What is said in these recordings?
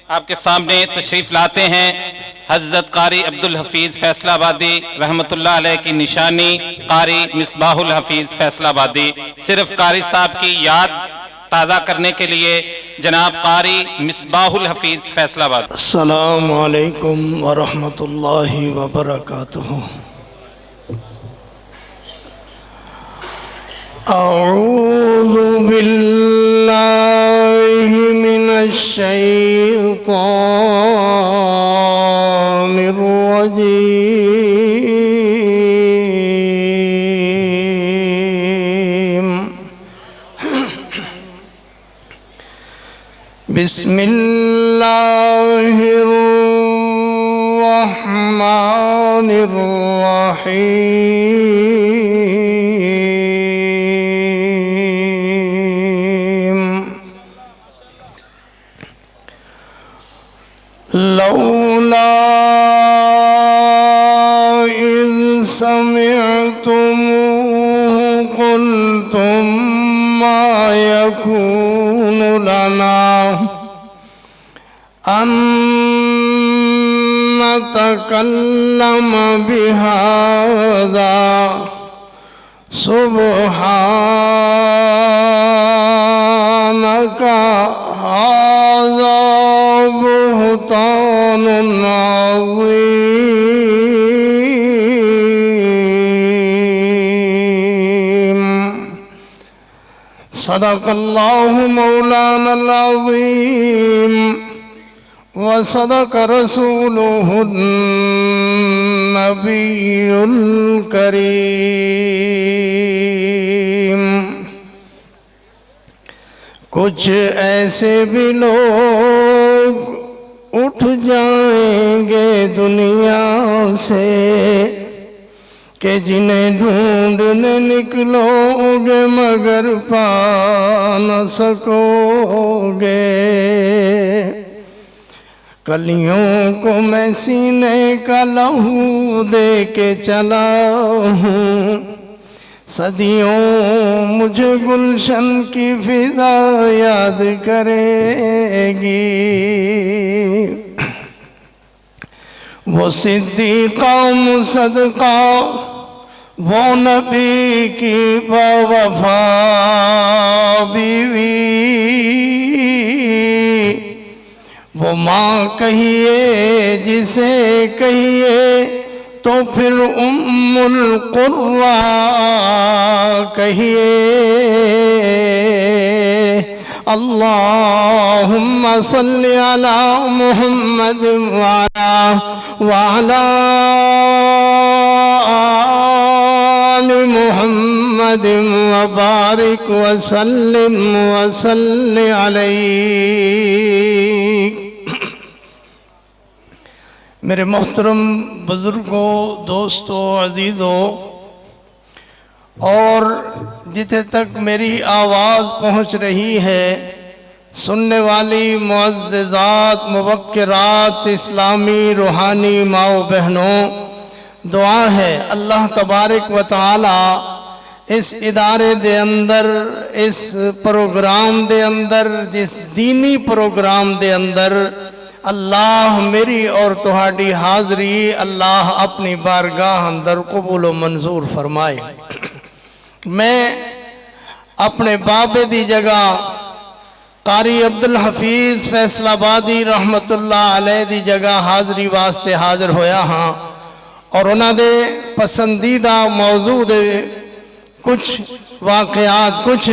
آپ کے سامنے تشریف لاتے ہیں حضرت قاری عبدالحفیظ فیصل آبادی رحمۃ اللہ علیہ کی نشانی قاری مصباح الحفیظ فیصل آبادی۔ صرف قاری صاحب کی یاد تازہ کرنے کے لیے جناب قاری مصباح الحفیظ فیصل آبادی۔ السلام علیکم ورحمۃ اللہ وبرکاتہ۔ اعوذ باللہ من الشیطان الرجیم۔ بسم اللہ الرحمن الرحیم۔ لولا اذ سمعتموه قلتم ما يكون لنا أن نتكلم بهذا سبحانك هذا بهتان عظيم۔ صدق الله مولانا العظيم وصدق رسوله النبي الكريم۔ کچھ ایسے بھی لوگ اٹھ جائیں گے دنیا سے کہ جنہیں ڈھونڈنے نکلو گے مگر پا نہ سکو گے۔ کلیوں کو میں سینے کا لہو دے کے چلا ہوں، صدیوں مجھے گلشن کی فضا یاد کرے گی۔ وہ صدیقہ مصدقہ وہ نبی کی باوفا بیوی، وہ ماں کہیے جسے کہیے تو پھر ام القرآن کہیے۔ اللہم صلی علی محمد وعلی آل محمد وبارک وسلم وصلی علیہ۔ میرے محترم بزرگوں، دوستوں، عزیزوں، اور جتنے تک میری آواز پہنچ رہی ہے، سننے والی معززات، مبکرات، اسلامی روحانی ماؤں بہنوں، دعا ہے اللہ تبارک و تعالی اس ادارے دے اندر، اس پروگرام دے اندر، جس دینی پروگرام دے اندر اللہ میری اور تہاڈی حاضری اللہ اپنی بارگاہ اندر قبول و منظور فرمائے۔ میں اپنے بابے دی جگہ قاری عبدالحفیظ فیصل آبادی رحمت اللہ علیہ دی جگہ حاضری واسطے حاضر ہویا ہاں، اور انہاں دے پسندیدہ موضوع دے کچھ واقعات، کچھ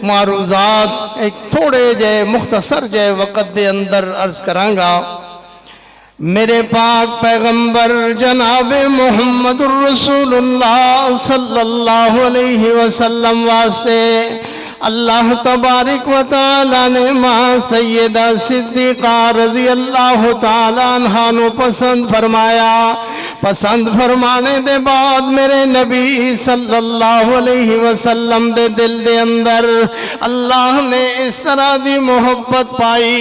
معروضات ایک تھوڑے جے مختصر جے وقت دے اندر عرض کرانگا۔ میرے پاک پیغمبر جناب محمد الرسول اللہ صلی اللہ علیہ وسلم واسطے اللہ تبارک و تعالیٰ نے ماں سیدہ صدیقہ رضی اللہ تعالیٰ عنہ نو پسند فرمایا۔ پسند فرمانے دے بعد میرے نبی صلی اللہ علیہ وسلم دے دل دے اندر اللہ نے اس طرح دی محبت پائی،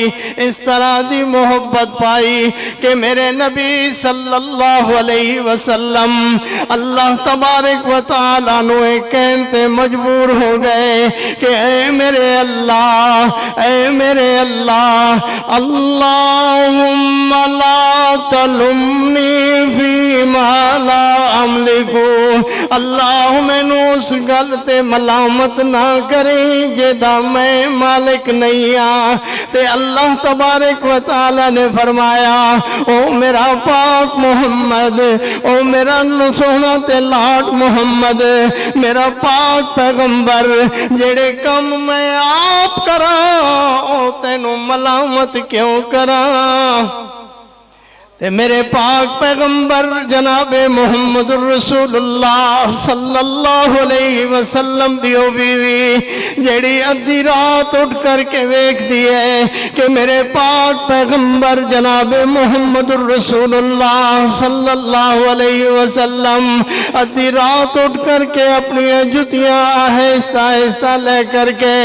اس طرح دی محبت پائی کہ میرے نبی صلی اللہ علیہ وسلم اللہ تبارک و تعالیٰ نو ایک کہتے مجبور ہو گئے کہ اے میرے اللہ، اے میرے اللہ، اللہم لا تلمنی فیما لا املکو، اللہ مینوں اس گل تے ملامت نہ کریں جدا میں مالک نہیں ہاں۔ تے اللہ تبارک و تعالی نے فرمایا او میرا پاک محمد، او میرا سونا تے لاڈ محمد، میرا پاک پیغمبر، جڑے کم میں آپ کراں او تینوں ملامت کیوں کراں؟ تے میرے پاک پیغمبر جناب محمد رسول اللہ صلی اللہ علیہ وسلم دیو بیوی جیڑی ادھی رات اٹھ کر کے ویکھ دیئے کہ میرے پاک پیغمبر جناب محمد رسول اللہ صلی اللہ علیہ وسلم ادھی رات اٹھ کر کے اپنی جتیاں آہستہ آہستہ لے کر کے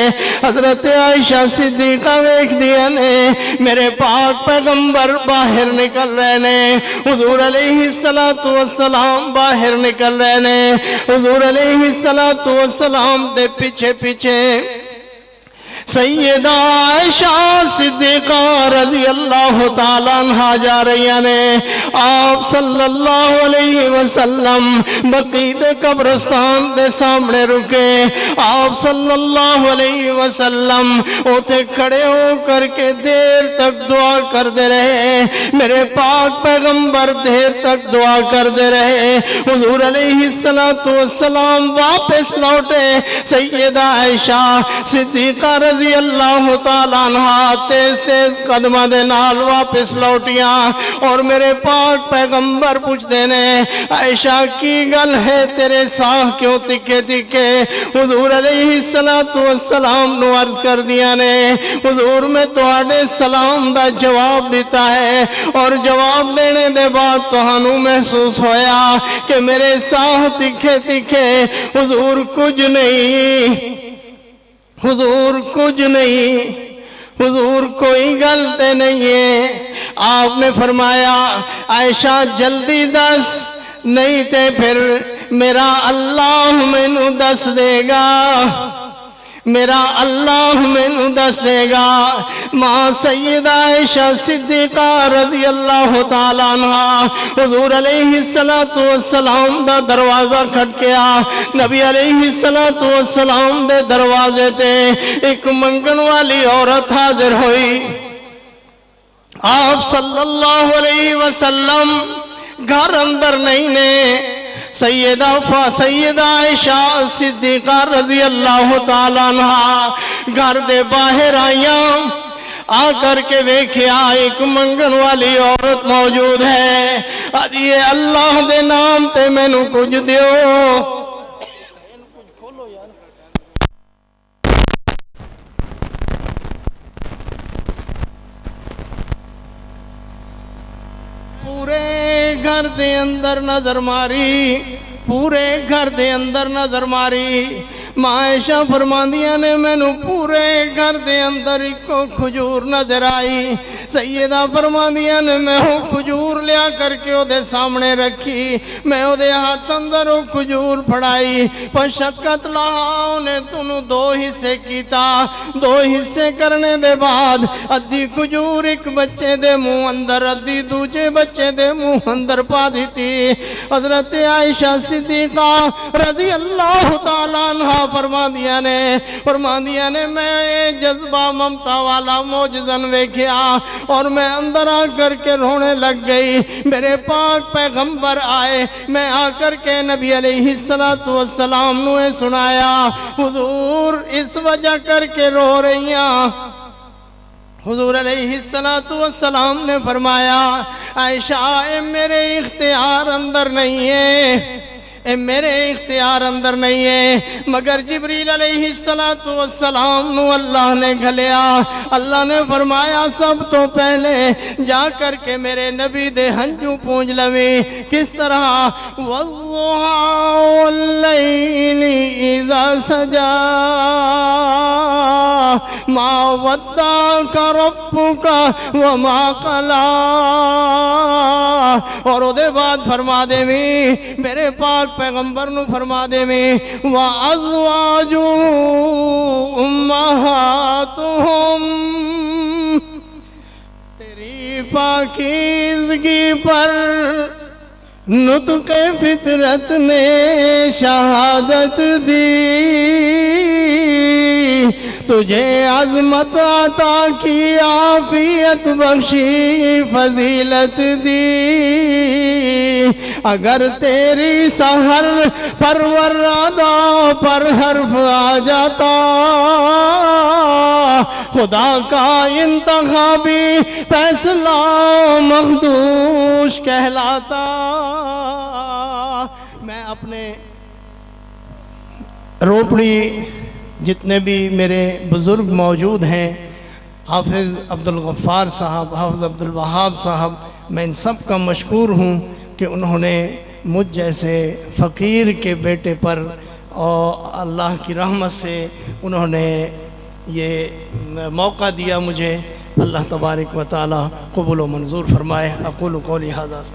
حضرت عائشہ صدیقہ ویکھ دیا نے میرے پاک پیغمبر باہر نکل رہے نے، حضور علیہ السلام باہر نکل رہے نے، حضور علیہ السلام دے پیچھے پیچھے سیدہ عائشہ صدیقہ رضی اللہ تعالیٰ عنہ جا رہی نے۔ آپ صلی اللہ علیہ وسلم بقیع قبرستان دے سامنے رکے، آپ صلی اللہ علیہ وسلم اوتے کھڑے ہو کر کے دیر تک دعا کرتے رہے، میرے پاک پیغمبر دیر تک دعا کرتے رہے۔ حضور علیہ السلام واپس لوٹے، سیدہ عائشہ صدیقہ رضی اللہ تعالیٰ عنہ تیز تیز قدمہ دے نال واپس لوٹیاں اور میرے پاک پیغمبر پوچھتے نے عائشہ کی گل ہے تیرے ساہ کیوں تکے تکے؟ حضور علیہ السلام نو عرض کر دیا نے حضور میں تواڈے سلام دا جواب دیتا ہے اور جواب دینے دے بعد تہانوں محسوس ہویا کہ میرے ساہ تکے تکے، حضور کچھ نہیں، حضور کچھ نہیں، حضور کوئی غلطی نہیں ہے۔ آپ نے فرمایا عائشہ جلدی دس، نہیں تے پھر میرا اللہ مینوں دس دے گا، میرا اللہ مینوں دس دے گا۔ ماں سیدہ عائشہ صدیقہ رضی اللہ تعالیٰ عنہ حضور علیہ السلام دا دروازہ کھٹکیا، نبی علیہ السلام دے دروازے تے ایک منگن والی عورت حاضر ہوئی۔ آپ صلی اللہ علیہ وسلم گھر اندر نہیں نے، سیدہ عائشہ صدیقہ رضی اللہ تعالیٰ عنہ گھر دے باہر آئیاں، آ کر کے ویکھیا ایک منگن والی عورت موجود ہے، آجیے اللہ دے نام تے مینوں کچھ دیو۔ پورے گھر دے اندر نظر ماری، پورے گھر دے اندر نظر ماری، ماں عائشہ فرماندیاں نے مینوں پورے گھر دے اندر ایک کھجور نظر آئی۔ سیدہ فرماندیاں نے میں وہ کھجور لیا کر کے او دے سامنے رکھی، میں او دے ہاتھ اندر وہ کھجور پھڑائی، فشقت لہا انہیں تنوں دو حصے کیتا، دو حصے کرنے دے بعد ادھی کھجور ایک بچے دے منہ اندر، ادھی دوجے بچے دے منہ اندر پا دیتی۔ حضرت عائشہ صدیقہ رضی اللہ تعالیٰ عنہ فرماندیاں نے میں جذبہ ممتا والا موجزن ویکھیا اور میں اندر آ کر کے رونے لگ گئی۔ میرے پاک پیغمبر آئے، میں آ کر کے نبی علیہ السلام نے سنایا حضور اس وجہ کر کے رو رہی ہیں۔ حضور علیہ السلام نے فرمایا عائشہ اے میرے اختیار اندر نہیں ہے، اے میرے اختیار اندر نہیں ہے، مگر جبریل علیہ السلام نو اللہ نے گھلیا، اللہ نے فرمایا سب تو پہلے جا کر کے میرے نبی دے ہنجو پونج لویں۔ کس طرح؟ وَالضُّحَىٰ وَاللَّيْلِ إِذَا سَجَىٰ مَا وَدَّعَكَ رَبُّكَ وَمَا قَلَىٰ۔ اور او دے بعد فرما دے میرے پاک پیغمبر نو فرما دے وَأَزْوَاجُ أُمَّهَاتُهُمْ، تیری پاکیزگی پر نطق فطرت نے شہادت دی، تجھے عظمت عطا کی عافیت بخشی فضیلت دی، اگر تیری سحر پرور ادا پر حرف آ جاتا، خدا کا انتخابی فیصلہ مخدوش کہلاتا۔ میں اپنے روپڑی جتنے بھی میرے بزرگ موجود ہیں، حافظ عبدالغفار صاحب، حافظ عبدالوہاب صاحب، میں ان سب کا مشکور ہوں کہ انہوں نے مجھ جیسے فقیر کے بیٹے پر اور اللہ کی رحمت سے انہوں نے یہ موقع دیا مجھے۔ اللہ تبارک و تعالی قبول و منظور فرمائے۔ اقول قولی ھذا۔